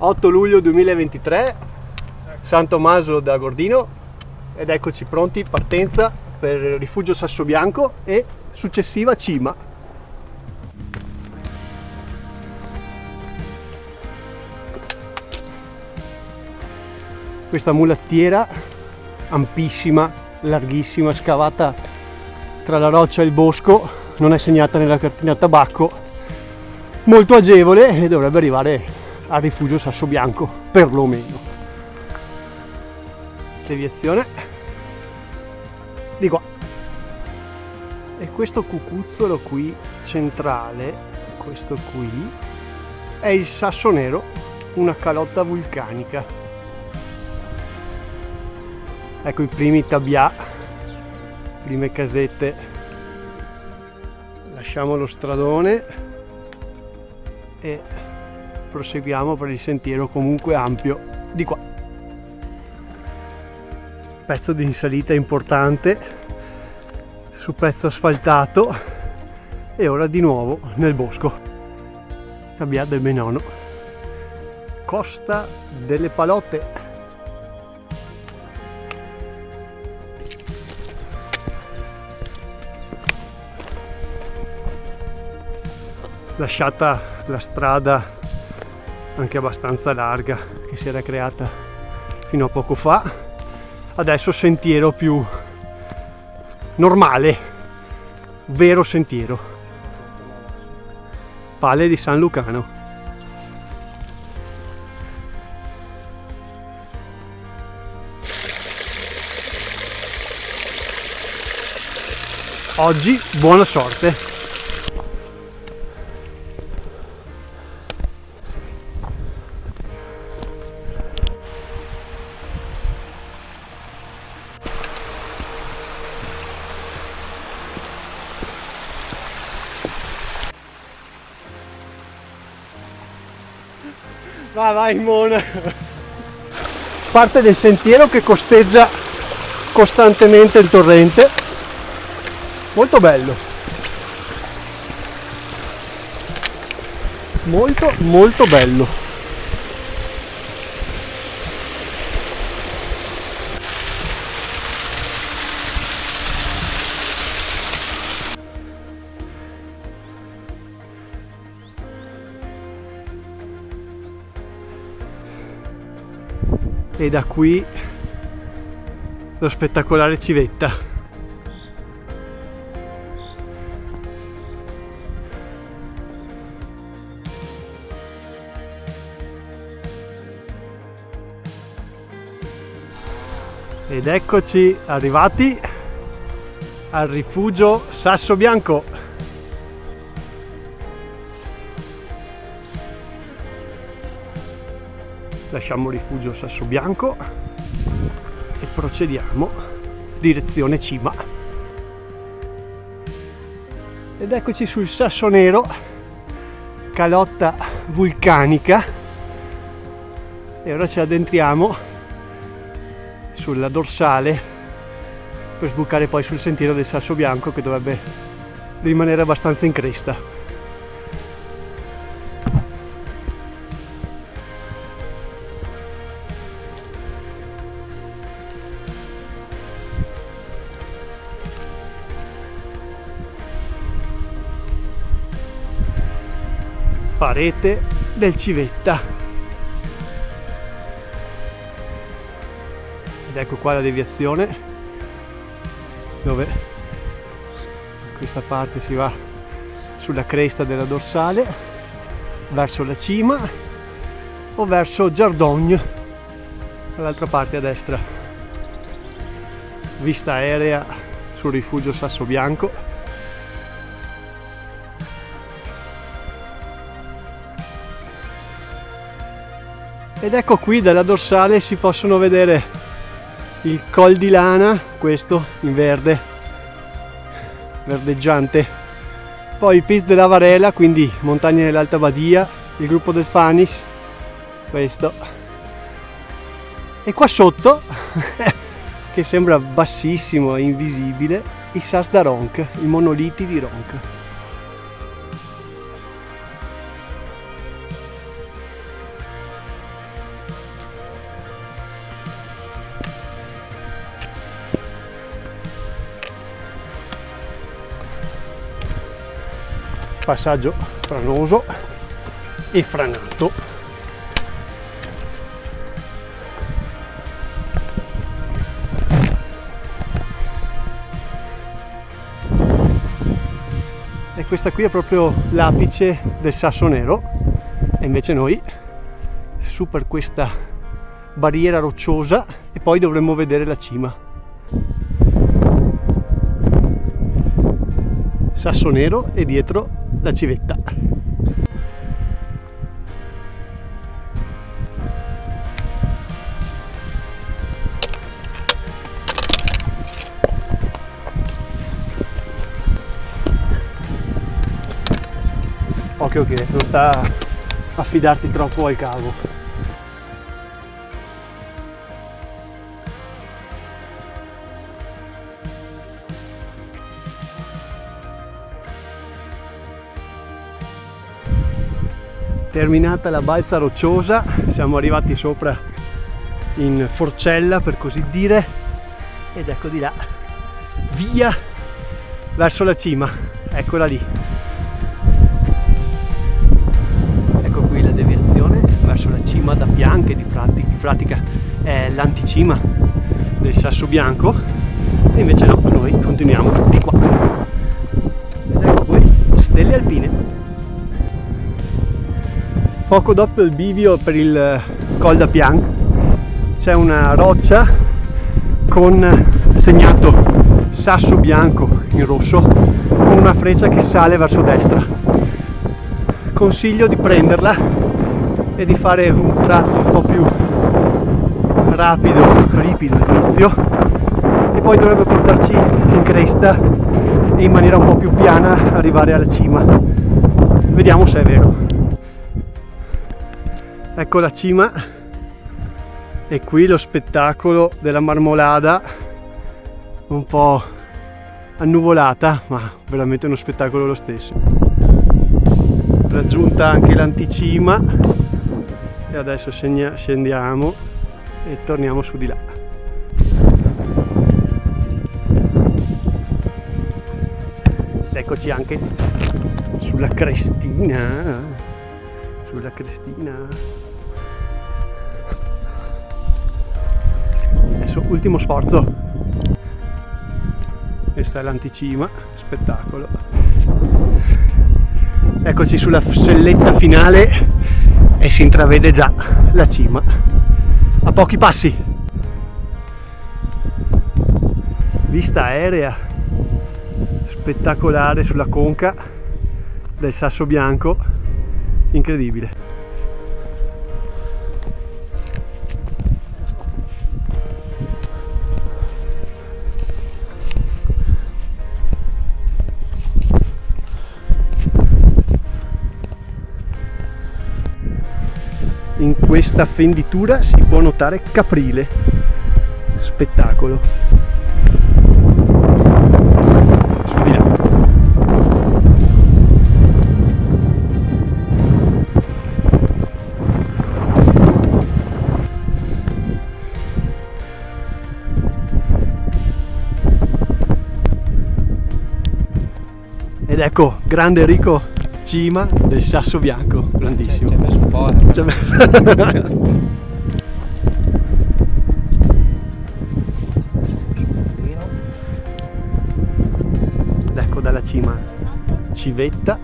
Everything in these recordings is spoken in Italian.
8 luglio 2023, San Tommaso da Gordino, ed eccoci pronti, partenza per il rifugio Sassobianco e successiva cima. Questa mulattiera ampissima, larghissima, scavata tra la roccia e il bosco, non è segnata nella cartina tabacco, molto agevole e dovrebbe arrivare al rifugio Sassobianco, perlomeno. Deviazione di qua. E questo cucuzzolo qui centrale, questo qui, è il sasso nero, una calotta vulcanica. Ecco i primi tabià, prime casette. Lasciamo lo stradone e proseguiamo per il sentiero comunque ampio di qua. Pezzo di salita importante su pezzo asfaltato e ora di nuovo nel bosco. Tabià del Menono, Costa delle Palotte. Lasciata la strada anche abbastanza larga che si era creata fino a poco fa, adesso sentiero più normale, vero sentiero, Palle di San Lucano. Oggi buona sorte. Vai Mona! Parte del sentiero che costeggia costantemente il torrente, molto bello, molto bello. E da qui lo spettacolare Civetta. Ed eccoci arrivati al rifugio Sassobianco. Lasciamo il rifugio Sassobianco e procediamo direzione cima. Ed eccoci sul Sasso Nero, calotta vulcanica, e ora ci addentriamo sulla dorsale per sbucare poi sul sentiero del Sassobianco, che dovrebbe rimanere abbastanza in cresta. Parete del Civetta. Ed ecco qua la deviazione, dove in questa parte si va sulla cresta della dorsale verso la cima o verso Giardogne, dall'altra parte a destra. Vista aerea sul rifugio Sassobianco. Ed ecco qui dalla dorsale si possono vedere il Col di Lana, questo in verde, verdeggiante, poi il Piz della Varela, quindi montagne dell'Alta Badia, il gruppo del Fanis, questo, e qua sotto che sembra bassissimo e invisibile, i Sas da Ronc, i monoliti di Ronc. passaggio franoso e franato. E questa qui è proprio l'apice del Sasso Nero, e invece noi su per questa barriera rocciosa e poi dovremmo vedere la cima. Sasso Nero e dietro la civetta. Occhio che non sta a fidarti troppo al cavo. Terminata la balza rocciosa, siamo arrivati sopra in forcella, per così dire, ed ecco di là, via verso la cima, eccola lì. Ecco qui la deviazione verso la cima da Pian, che di pratica è l'anticima del Sasso Bianco, e invece no, noi continuiamo di qua. Ed ecco qui, stelle alpine. Poco dopo il bivio per il Col da Pian c'è una roccia con segnato Sasso Bianco in rosso, con una freccia che sale verso destra. Consiglio di prenderla e di fare un tratto un po' più ripido all'inizio, e poi dovrebbe portarci in cresta e in maniera un po' più piana arrivare alla cima. Vediamo se è vero. Ecco la cima, e qui lo spettacolo della Marmolada, un po' annuvolata, ma veramente uno spettacolo lo stesso. Raggiunta anche l'anticima, e adesso scendiamo e torniamo su di là. Eccoci anche sulla crestina. Adesso ultimo sforzo. Questa è l'anticima, spettacolo. Eccoci sulla selletta finale e si intravede già la cima a pochi passi. Vista aerea spettacolare sulla conca del Sasso Bianco, incredibile. In questa fenditura si può notare Caprile, spettacolo. Su di là. Ed ecco, grande Enrico, cima del Sasso Bianco, grandissimo. Ci hai messo un po', Ed ecco dalla cima civetta,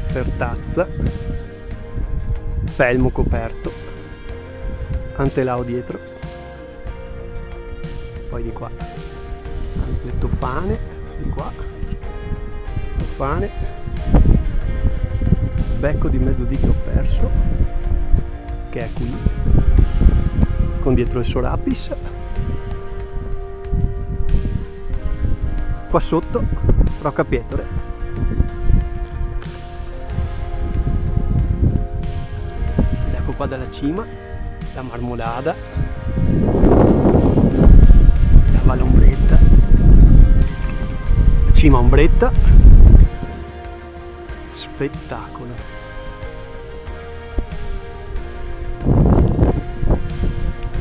fertazza, pelmo coperto, antelao dietro, poi di qua le tofane, di qua tofane, becco di mezzodì che ho perso, che è qui, con dietro il Sorapis. Qua sotto Rocca Pietore. Ed ecco qua dalla cima la Marmolada, la Valle Ombretta, la cima Ombretta, spettacolo.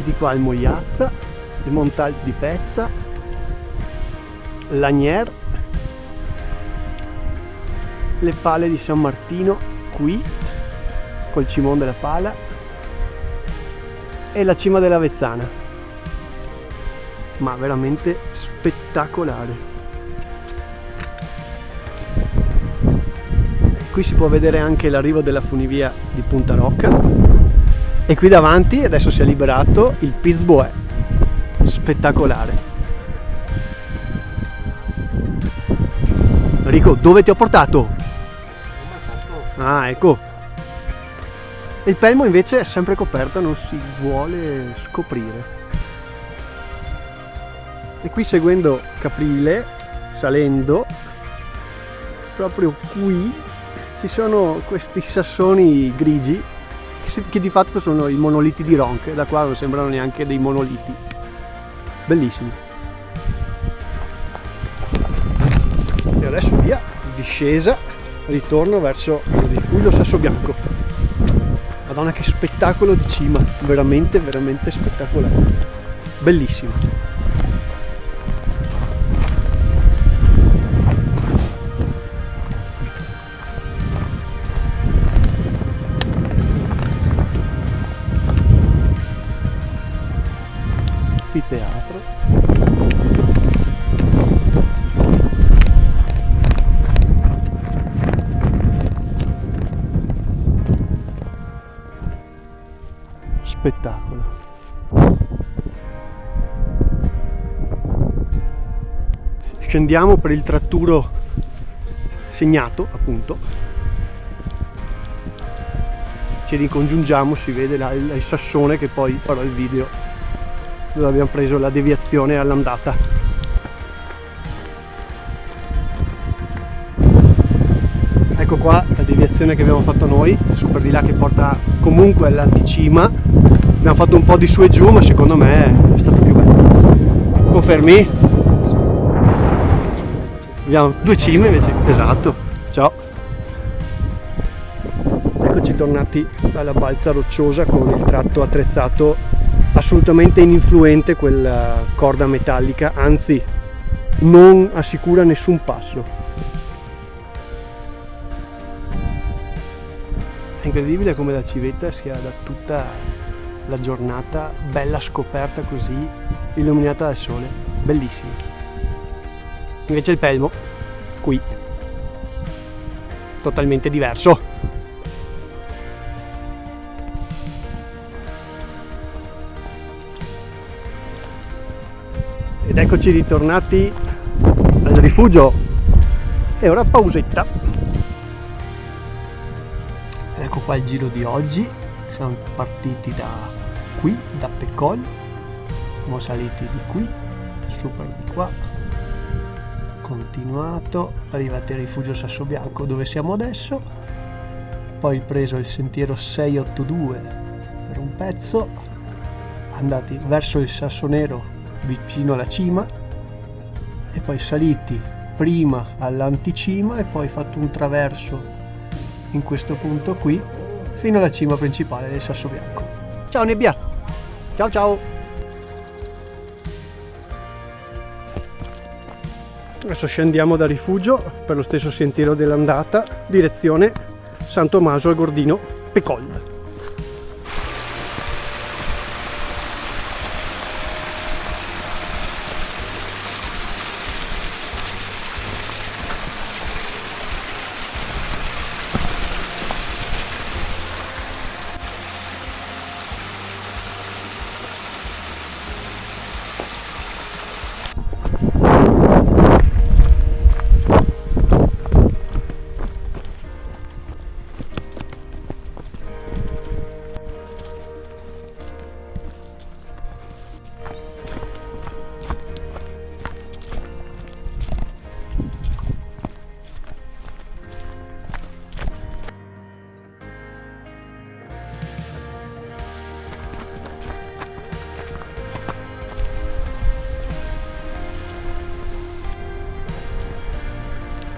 Di qua il Mogliazza, il Montalto di Pezza, l'Agnier, le pale di San Martino qui col cimone della pala e la cima della Vezzana, ma veramente spettacolare. Qui si può vedere anche l'arrivo della funivia di Punta Rocca e qui davanti adesso si è liberato il Pisboè, spettacolare. Enrico, dove ti ho portato? Ah, ecco. Il Pelmo invece è sempre coperto, non si vuole scoprire. E qui seguendo Caprile, salendo, proprio qui ci sono questi sassoni grigi che di fatto sono i monoliti di Ronch, da qua non sembrano neanche dei monoliti. Bellissimi. E adesso via, discesa, ritorno verso il rifugio Sassobianco. Madonna, che spettacolo di cima, veramente veramente spettacolare, bellissimo. Teatro. Spettacolo. Scendiamo per il tratturo segnato, appunto. Ci ricongiungiamo, si vede là il sassone che poi farò il video dove abbiamo preso la deviazione all'andata. Ecco qua la deviazione che abbiamo fatto noi, su per di là, che porta comunque all'anticima. Abbiamo fatto un po' di su e giù, ma secondo me è stato più bello. Confermi? Abbiamo 2 cime invece, esatto. Ciao. Eccoci tornati dalla balza rocciosa con il tratto attrezzato assolutamente ininfluente, quella corda metallica, anzi non assicura nessun passo. È incredibile come la civetta sia da tutta la giornata bella scoperta così, illuminata dal sole, bellissimo. Invece il Pelmo qui totalmente diverso. Ed eccoci ritornati al rifugio e ora pausetta. Ecco qua il giro di oggi. Siamo partiti da qui, da Pecol, siamo saliti di qui, su per di qua, continuato, arrivati al rifugio Sassobianco dove siamo adesso, poi preso il sentiero 682 per un pezzo, andati verso il Sasso Nero vicino alla cima e poi saliti prima all'anticima e poi fatto un traverso in questo punto qui fino alla cima principale del Sassobianco. Ciao Nebbia, ciao ciao. Adesso scendiamo dal rifugio per lo stesso sentiero dell'andata, direzione San Tommaso al Gordino, Pecol.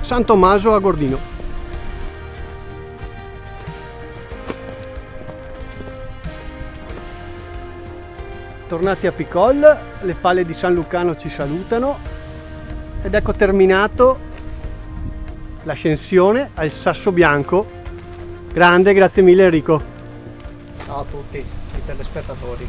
San Tommaso a Gordino. Tornati a Picol, le pale di San Lucano ci salutano ed ecco terminato l'ascensione al Sasso Bianco. Grande, grazie mille Enrico. Ciao a tutti i telespettatori.